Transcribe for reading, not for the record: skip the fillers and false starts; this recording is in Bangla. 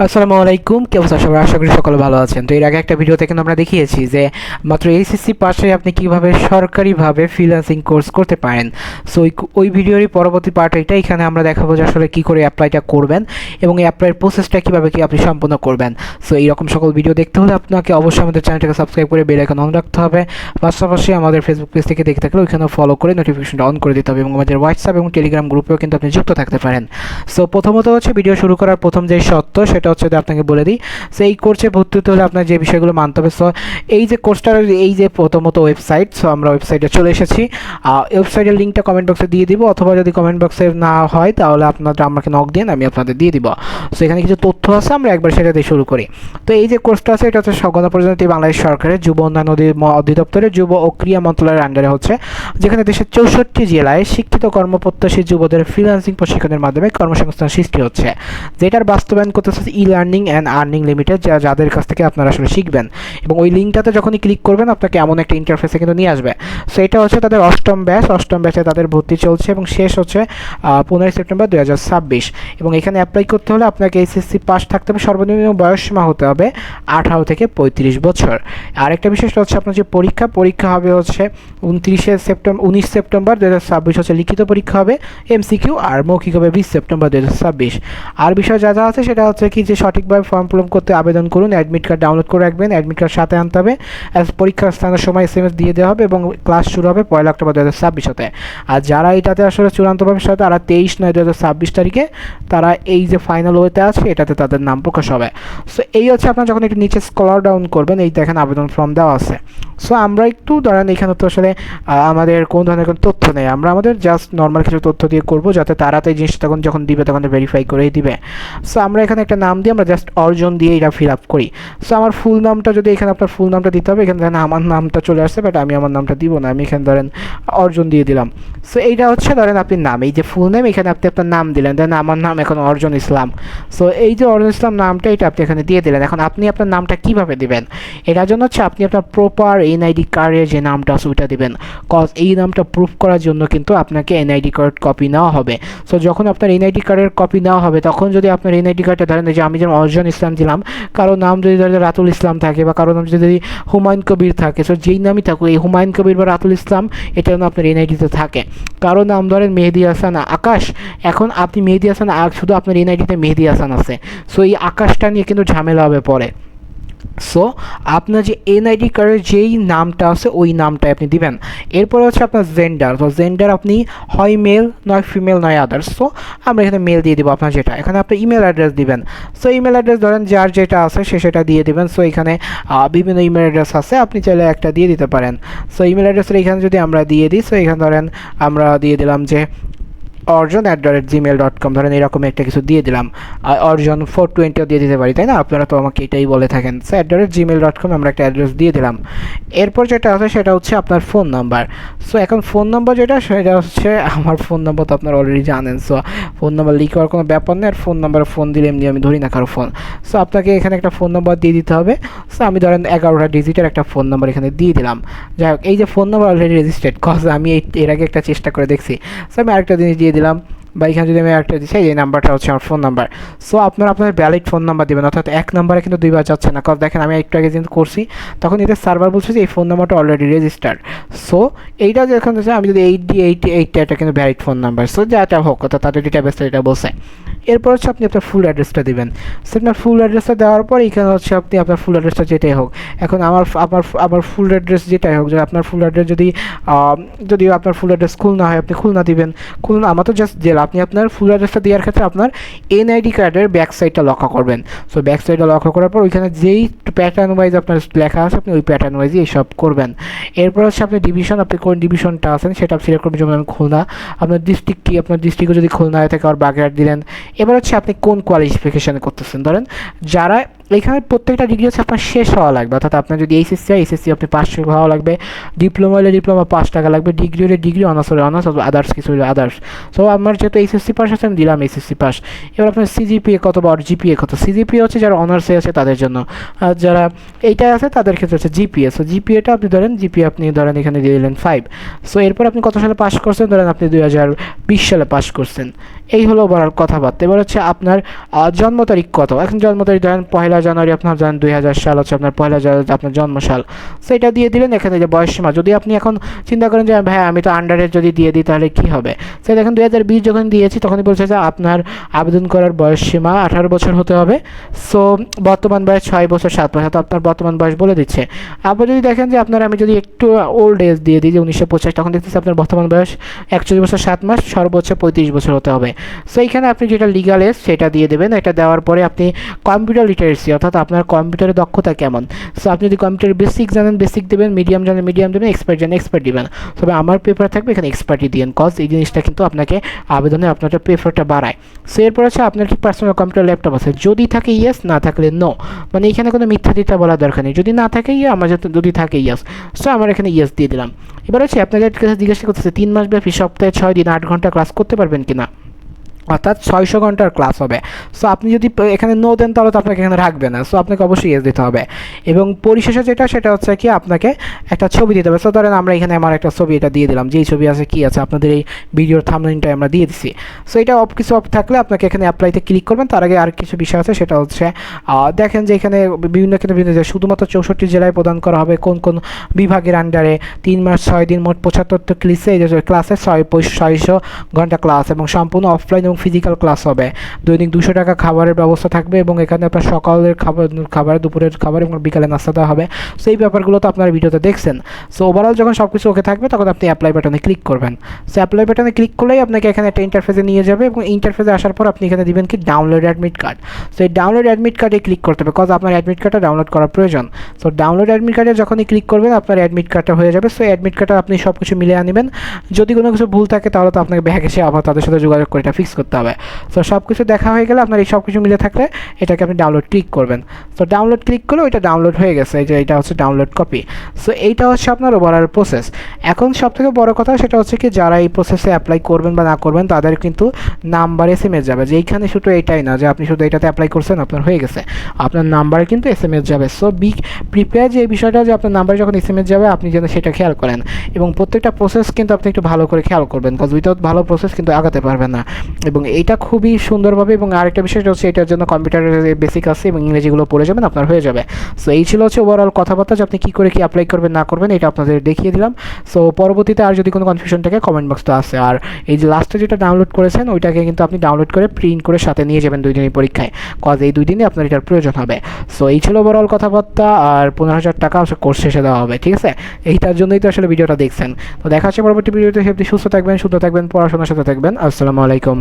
আসসালামু আলাইকুম, কি অবস্থা সবার? আশা করি সকলে ভালো আছেন। তো এর আগে একটা ভিডিওতে কিন্তু আমরা দেখিয়েছি যে মাত্র এইচএসসি পাশে আপনি কিভাবে সরকারিভাবে ফ্রিল্যান্সিং কোর্স করতে পারেন। সো ওই ভিডিওরই পরবর্তী পার্ট এটা। এখানে আমরা দেখাবো যে আসলে কী করে অ্যাপ্লাইটা করবেন এবং এই অ্যাপ্লাইয়ের প্রসেসটা কীভাবে কি আপনি সম্পন্ন করবেন। সো এইরকম সকল ভিডিও দেখতে হলে আপনাকে অবশ্যই আমাদের চ্যানেলটাকে সাবস্ক্রাইব করে বেল আইকন অন রাখতে হবে। পাশাপাশি আমাদের ফেসবুক পেজ থেকে দেখতে থাকলে ওইখানেও ফলো করে নোটিফিকেশনটা অন করে দিতে হবে এবং আমাদের হোয়াটসঅ্যাপ এবং টেলিগ্রাম গ্রুপেও কিন্তু আপনি যুক্ত থাকতে পারেন। সো প্রথমত হচ্ছে ভিডিও শুরু করার প্রথম যে শর্ত সেটা হচ্ছে যে আপনাকে বলে দিই, সো এই কোর্সে ভর্তি হতে হলে আপনার যে বিষয়গুলো মানতে হবে। সো এই যে কোর্সটার এই যে প্রথমত ওয়েবসাইট, সো আমরা ওয়েবসাইটে চলে এসেছি। ওয়েবসাইটের লিঙ্কটা কমেন্ট বক্সে দিয়ে দিব, অথবা যদি কমেন্ট বক্সে না হয় তাহলে আপনারা আমাকে নক দিন, আমি আপনাদের দিয়ে দিব। সো এখানে কিছু তথ্য আছে, আমরা একবার সেটা দিয়ে শুরু করি। তো এই যে কোর্সটা আছে এটা হচ্ছে গণপ্রজাতন্ত্রী বাংলাদেশ সরকারের যুব উন্নয়ন অধিদপ্তরের যুব ও ক্রীড়া মন্ত্রণালয়ের আন্ডারে হচ্ছে, যেখানে দেশের 64 জেলায় শিক্ষিত কর্মপ্রত্যাশী যুবদের ফ্রিল্যান্সিং প্রশিক্ষণের মাধ্যমে কর্মসংস্থান সৃষ্টি হচ্ছে, যেটার বাস্তবায়ন করতেছে e learning and earning limited, যাদের কাছ থেকে আপনারা আসলে শিখবেন। এবং ওই লিঙ্কটাতে যখনই ক্লিক করবেন আপনাকে এমন একটা ইন্টারফেসে কিন্তু নিয়ে আসবে। সো এটা হচ্ছে তাদের অষ্টম ব্যাচে তাদের ভর্তি চলছে এবং শেষ হচ্ছে 15 সেপ্টেম্বর 2026। এবং এখানে অ্যাপ্লাই করতে হলে আপনাকে এইচএসসি পাস থাকতে হবে, সর্বনিম্ন বয়সসীমা হতে হবে 18 থেকে 35 বছর। আরেকটা বিশেষটা হচ্ছে আপনার যে পরীক্ষা হবে হচ্ছে 19 সেপ্টেম্বর 2026 হচ্ছে লিখিত পরীক্ষা হবে, এমসিকিউ, আর মৌখিক হবে 20 সেপ্টেম্বর 2026। আর বিষয় যা যা আছে সেটা হচ্ছে কি যে সঠিকভাবে ফর্ম পূরণ করতে আবেদন করুন, অ্যাডমিট কার্ড ডাউনলোড করে রাখবেন, অ্যাডমিট কার্ড সাথে আনতে হবে, পরীক্ষার স্থানের সময় SMS দিয়ে দেওয়া হবে এবং ক্লাস শুরু হবে 1 অক্টোবর 2026 হতে। আর যারা এটাতে আসলে চূড়ান্তভাবে সাথে তারা 23/9/2026 তারিখে তারা এই যে ফাইনাল ওয়েতে আছে এটাতে তাদের নাম প্রকাশ হবে। সো এই হচ্ছে আপনার যখন একটু নিচে স্ক্রল ডাউন করবেন, এই দেখেন আবেদন ফর্ম দেওয়া আছে। সো আমরা একটু ধরেন এখানে তো আসলে আমাদের কোন ধরনের কোনো তথ্য নেই, আমরা আমাদের জাস্ট নর্মাল কিছু তথ্য দিয়ে করবো যাতে তাড়াতাড়ি জিনিসটা যখন দিবে তখন ভেরিফাই করেই দিবে। সো আমরা এখানে একটা নাম দিয়ে আমরা জাস্ট অর্জন দিয়ে এটা ফিল আপ করি। সো আমার ফুল নামটা যদি এখানে আপনার ফুল নামটা দিতে হবে, এখানে ধরেন আমার নামটা চলে আসছে, বাট আমি আমার নামটা দিব না, আমি এখানে ধরেন অর্জন দিয়ে দিলাম। সো এইটা হচ্ছে ধরেন আপনি নাম, এই যে ফুল নেম এখানে আপনি আপনার নাম দিলেন, দেন আমার নাম এখন অর্জন ইসলাম। সো এই যে অর্জন ইসলাম নামটা এটা আপনি এখানে দিয়ে দিলেন। এখন আপনি আপনার নামটা কীভাবে দিবেন, এটার জন্য হচ্ছে আপনি আপনার প্রপার এনআইডি কার্ডের যে নামটা আছে ওইটা দিবেন, কজ এই নামটা প্রুফ করার জন্য কিন্তু আপনাকে এনআইডি কার্ড কপি নেওয়া হবে। সো যখন আপনার এনআইডি কার্ডের কপি নেওয়া হবে তখন যদি আপনার এনআইডি কার্ডটা ধরেন যে আমি যেমন অর্জন ইসলাম দিলাম, কারো নাম যদি ধরেন রাতুল ইসলাম থাকে বা কারো নাম যদি হুমায়ুন কবির থাকে, সো যেই নামই থাকুক এই হুমায়ুন কবির বা রাতুল ইসলাম এটা যেন আপনার এনআইডিতে থাকে। কারো নাম ধরেন মেহেদি হাসান আকাশ, এখন আপনি মেহেদি হাসান শুধু আপনার এনআইডিতে মেহেদি হাসান আছে, সো এই আকাশটা নিয়ে কিন্তু ঝামেলা হবে পরে। সো আপনার যে এনআইডি কার্ডের যেই নামটা আছে ওই নামটাই আপনি দিবেন। এরপরে হচ্ছে আপনার জেন্ডার, তো জেন্ডার আপনি হয় মেল নয় ফিমেল নয় আদার্স। সো আমরা এখানে মেল দিয়ে দেবো আপনার যেটা। এখানে আপনি ইমেল অ্যাড্রেস দিবেন। সো ইমেল অ্যাড্রেস ধরেন যার যেটা আছে সে সেটা দিয়ে দেবেন। সো এখানে বিভিন্ন ইমেল অ্যাড্রেস আছে, আপনি চাইলে একটা দিয়ে দিতে পারেন। সো ইমেল অ্যাড্রেসের এখানে যদি আমরা দিয়ে দিই, সো এখানে ধরেন আমরা দিয়ে দিলাম যে orjon@gmail.com, ধরেন এরকম একটা কিছু দিয়ে দিলাম। অর্জন 420 দিয়ে দিতে পারি, তাই না? আপনারা তো আমাকে এটাই বলে থাকেন। সো @gmail.com আমরা একটা অ্যাড্রেস দিয়ে দিলাম। এরপর যেটা আছে সেটা হচ্ছে আপনার ফোন নাম্বার। সো এখন ফোন নাম্বার যেটা সেটা হচ্ছে আমার ফোন নাম্বার তো আপনারা অলরেডি জানেন। সো ফোন নাম্বার লিক হওয়ার কোনো ব্যাপার নেই, আর ফোন নাম্বারে ফোন দিলে এমনি আমি ধরি না কারো ফোন। সো আপনাকে এখানে একটা ফোন নাম্বার দিয়ে দিতে হবে। সো আমি ধরেন 11টা ডিজিটের একটা ফোন নাম্বার এখানে দিয়ে দিলাম। যাই হোক, এই যে phone number already registered, cause আমি এর আগে একটা চেষ্টা করে দেখছি। সো আমি আরেকটা জিনিস দিয়ে দিলাম, বা এখানে যদি আমি একটা দিচ্ছি এই নাম্বারটা হচ্ছে আমার ফোন নাম্বার। সো আপনার ভ্যালিড ফোন নাম্বার দেবেন, অর্থাৎ এক নাম্বারে কিন্তু দুইবার যাচ্ছে না। কারণ দেখেন আমি একটু আগে যেহেতু করছি তখন এদের সার্ভার বলছে যে এই ফোন নাম্বারটা অলরেডি রেজিস্টার্ড। সো এইটা যখন আমি যদি 8D88 এটা কিন্তু ভ্যালিড ফোন নাম্বার। সো যেটা হোক, অর্থাৎ তাদের ডেটাবেসটা এটা বলছে। এরপর হচ্ছে আপনি আপনার ফুল অ্যাড্রেসটা দেবেন। সো আপনার ফুল অ্যাড্রেসটা দেওয়ার পর এখানে হচ্ছে আপনি আপনার ফুল অ্যাড্রেসটা যেটাই হোক, এখন আমার ফুল অ্যাড্রেস যেটাই হোক, যে আপনার ফুল অ্যাড্রেস যদি আপনার ফুল অ্যাড্রেস খুলনা হয় আপনি খুলনা দিবেন। খুলনা আমার তো জাস্ট জেলা, আপনি আপনার ফুল অ্যাড্রেসটা দেওয়ার ক্ষেত্রে আপনার এনআইডি কার্ডের ব্যাক সাইডটা লক্ষ্য করবেন। সো ব্যাক সাইডটা লক্ষ্য করার পর ওইখানে যেই প্যাটার্ন ওয়াইজ আপনার লেখা আছে আপনি ওই প্যাটার্ন ওয়াইজই এইসব করবেন। এরপর হচ্ছে আপনি ডিভিশন, আপনি কোন ডিভিশনটা আছেন সেটা সিলেক্ট করবেন। যেমন খুলনা, আপনার ডিস্ট্রিক্ট কি, আপনার ডিস্ট্রিক্টও যদি খুলনা হয়ে থাকে আর বাগেরহাট দিলেন। এবার হচ্ছে আপনি কোন কোয়ালিফিকেশানে করতেছেন, ধরেন যারা এখানে প্রত্যেকটা ডিগ্রি হচ্ছে আপনার শেষ হওয়া লাগবে, অর্থাৎ আপনার যদি এইচএসসি হয় এইচএসসি আপনি পাস হওয়া লাগবে, ডিপ্লোমা হলে ডিপ্লোমা 5 টাকা লাগবে, ডিগ্রি হলে ডিগ্রি, অনার্স হলে অনার্স, আদার্স কিছু হলে আদার্স। সো আমার যেহেতু এইচএসসি পাস আছে আমি দিলাম এইচএসসি পাস। এবার আপনার সিজিপিএ কত বা জিপিএ কত, সিজিপিএ হচ্ছে যারা অনার্সে আছে তাদের জন্য, আর যারা এইটাই আছে তাদের ক্ষেত্রে হচ্ছে জিপিএ। সো জিপিএটা আপনি ধরেন, জিপিএ আপনি ধরেন এখানে দিয়ে দিলেন 5। সো এরপর আপনি কত সালে পাস করছেন, ধরেন আপনি 2020 সালে পাস করছেন। এই হলো ওভারঅল কথাবার্তা। এবার হচ্ছে আপনার জন্ম তারিখ কত, এখন জন্ম তারিখ ধরেন 1 জানুয়ারি আপনার ধরেন 2000 সাল হচ্ছে আপনার 1 জানুয়ারি আপনার জন্মসাল। সেটা দিয়ে দিলেন। এখানে যে বয়স সীমা, যদি আপনি এখন চিন্তা করেন যে ভাই আমি তো আন্ডারে যদি দিয়ে দিই তাহলে কী হবে, সে দেখেন 2020 যখন দিয়েছি তখনই বলছে যে আপনার আবেদন করার বয়স সীমা 18 বছর হতে হবে। সো বর্তমান বয়স 6 বছর 7 বছর, তো আপনার বর্তমান বয়স বলে দিচ্ছে। আবার যদি দেখেন যে আপনার আমি যদি একটু ওল্ড এজ দিয়ে দিই যে 1950, তখন দেখতেছি আপনার বর্তমান বয়স 41 বছর 7 মাস, সর্বোচ্চ 35 বছর হতে হবে। সো এইখানে আপনি যেটা লিগাল এজ সেটা দিয়ে দেবেন। এটা দেওয়ার পরে আপনি কম্পিউটার লিটারেসি, অর্থাৎ আপনার কম্পিউটারের দক্ষতা কেমন। সো আপনি যদি কম্পিউটার বেসিক জানেন বেসিক দেবেন, মিডিয়াম জানেন মিডিয়াম দেবেন, এক্সপার্ট জানেন এক্সপার্ট দেবেন। তবে আমার পেপার থাকবে এখানে এক্সপার্টই দিন, কজ এই জিনিসটা কিন্তু আপনাকে আবেদনে আপনার পেপারটা বাড়ায়। সো এরপর হচ্ছে আপনার কি পার্সোনাল কম্পিউটার ল্যাপটপ আছে, যদি থাকে ইয়েস, না থাকলে নো। মানে এখানে কোনো মিথ্যা দিতে বলার দরকার নেই, যদি না থাকে ইয়ে, আমার যদি থাকে ইয়েস। সো আমার এখানে ইয়েস দিয়ে দিলাম। এবার হচ্ছে আপনাদের কাছে জিজ্ঞাসা করতেছে 3 মাস ব্যাপী সপ্তাহে 6 দিন 8 ঘন্টা ক্লাস করতে পারবেন কিনা, অর্থাৎ 600 ঘন্টার ক্লাস হবে। সো আপনি যদি এখানে নো দেন তাহলে তো আপনাকে এখানে রাখবে না। সো আপনাকে অবশ্যই ইয়েস দিতে হবে। এবং পরিশেষে যেটা সেটা হচ্ছে কি আপনাকে একটা ছবি দিতে হবে। সো ধরেন আমরা এখানে আমার একটা ছবি এটা দিয়ে দিলাম, যেই ছবি আছে কি আছে আপনাদের এই ভিডিওর থাম্বনেইলটা আমরা দিয়ে দিছি। সো এটা কিছু অফ থাকলে আপনাকে এখানে অ্যাপ্লাইতে ক্লিক করবেন। তার আগে আর কিছু বিষয় আছে, সেটা হচ্ছে দেখেন যে এখানে বিভিন্ন ক্ষেত্রে বিভিন্ন শুধুমাত্র 64 জেলায় প্রদান করা হবে কোন কোন বিভাগের আন্ডারে 3 মাস 6 দিন মোট 75 ক্লাসে 600 ঘন্টা ক্লাস এবং সম্পূর্ণ অফলাইন এবং ফিজিক্যাল ক্লাস হবে। দৈনিক 200 টাকা খাবারের ব্যবস্থা থাকবে এবং এখানে আপনার সকালের খাবার দুপুরের খাবার এবং বিকালে নাস্তা দেওয়া হবে। সো এই ব্যাপারগুলো তো আপনারা ভিডিওতে দেখছেন। সো ওভারঅল যখন সব কিছু ওকে থাকবে তখন আপনি অ্যাপ্লাই বাটনে ক্লিক করবেন। সো অ্যাপ্লাই বাটনে ক্লিক করলেই আপনাকে এখানে একটা ইন্টারফেসে নিয়ে যাবে এবং ইন্টারফেসে আসার পর আপনি এখানে দিবেন কি ডাউনলোড অ্যাডমিট কার্ড। সো এই ডাউনলোড অ্যাডমিট কার্ডে ক্লিক করতে হবে, কজ আপনার অ্যাডমিট কার্ডটা ডাউনলোড করার প্রয়োজন। সো ডাউনলোড অ্যাডমিট কার্ডে যখনই ক্লিক করবেন আপনার অ্যাডমিট কার্ডটা হয়ে যাবে। সো অ্যাডমিট কার্ডটা আপনি সব কিছু মিলিয়ে আনবেন। যদি কোনো কিছু ভুল থাকে তাহলে তো আপনাকে ব্যাগ এসে আবার তাদের সাথে যোগাযোগ করে এটা ফিক্স করতে হবে। সো সব কিছু দেখা হয়ে গেলে আপনার এই সব কিছু মিলে থাকলে এটাকে আপনি ডাউনলোড ক্লিক করবেন। সো ডাউনলোড ক্লিক করলে ওইটা ডাউনলোড হয়ে গেছে, এই যে এটা হচ্ছে ডাউনলোড কপি। সো এইটা হচ্ছে আপনার ওভারঅল প্রসেস। এখন সবথেকে বড় কথা সেটা হচ্ছে কি যারা এই প্রসেসে অ্যাপ্লাই করবেন বা না করবেন তাদের কিন্তু নাম্বার SMS যাবে, যে এইখানে শুধু এটাই না যে আপনি শুধু এটাতে অ্যাপ্লাই করছেন আপনার হয়ে গেছে, আপনার নাম্বারে কিন্তু SMS যাবে। সো প্রিপেয়ার যে এই বিষয়টা যে আপনার নাম্বারে যখন SMS যাবে আপনি যেন সেটা খেয়াল করেন এবং প্রত্যেকটা প্রসেস কিন্তু আপনি একটু ভালো করে খেয়াল করবেন, কজ উইথাউট ভালো প্রসেস কিন্তু আগাতে পারবেন না। এবং এইটা খুবই সুন্দরভাবে, এবং আরেকটা বিষয় হচ্ছে এটার জন্য কম্পিউটারের বেসিক আছে এবং ইংরেজিগুলো পড়ে যাবেন আপনার হয়ে যাবে। সো এই ছিল হচ্ছে ওভারঅল কথাবার্তা যে আপনি কী করে কি অ্যাপ্লাই করবেন না করবেন, এটা আপনাদের দেখিয়ে দিলাম। সো পরবর্তীতে আর যদি কোনো কনফিউশন থাকে কমেন্ট বক্স তো আছে। আর এই যে লাস্টে যেটা ডাউনলোড করেছেন ওইটাকে কিন্তু আপনি ডাউনলোড করে প্রিন্ট করে সাথে নিয়ে যাবেন 2 দিনের পরীক্ষায়, কজ এই 2 দিনে আপনার এটার প্রয়োজন হবে। সো এই ছিল ওভারঅল কথাবার্তা। আর 15,000 টাকা কোর্স শেষে দেওয়া হবে, ঠিক আছে? এইটার জন্যই তো আসলে ভিডিওটা দেখছেন। তো দেখা হচ্ছে পরবর্তী ভিডিওতে। আপনি সুস্থ থাকবেন, শুদ্ধ থাকবেন, পড়াশোনার সাথে থাকবেন। আসসালামু আলাইকুম।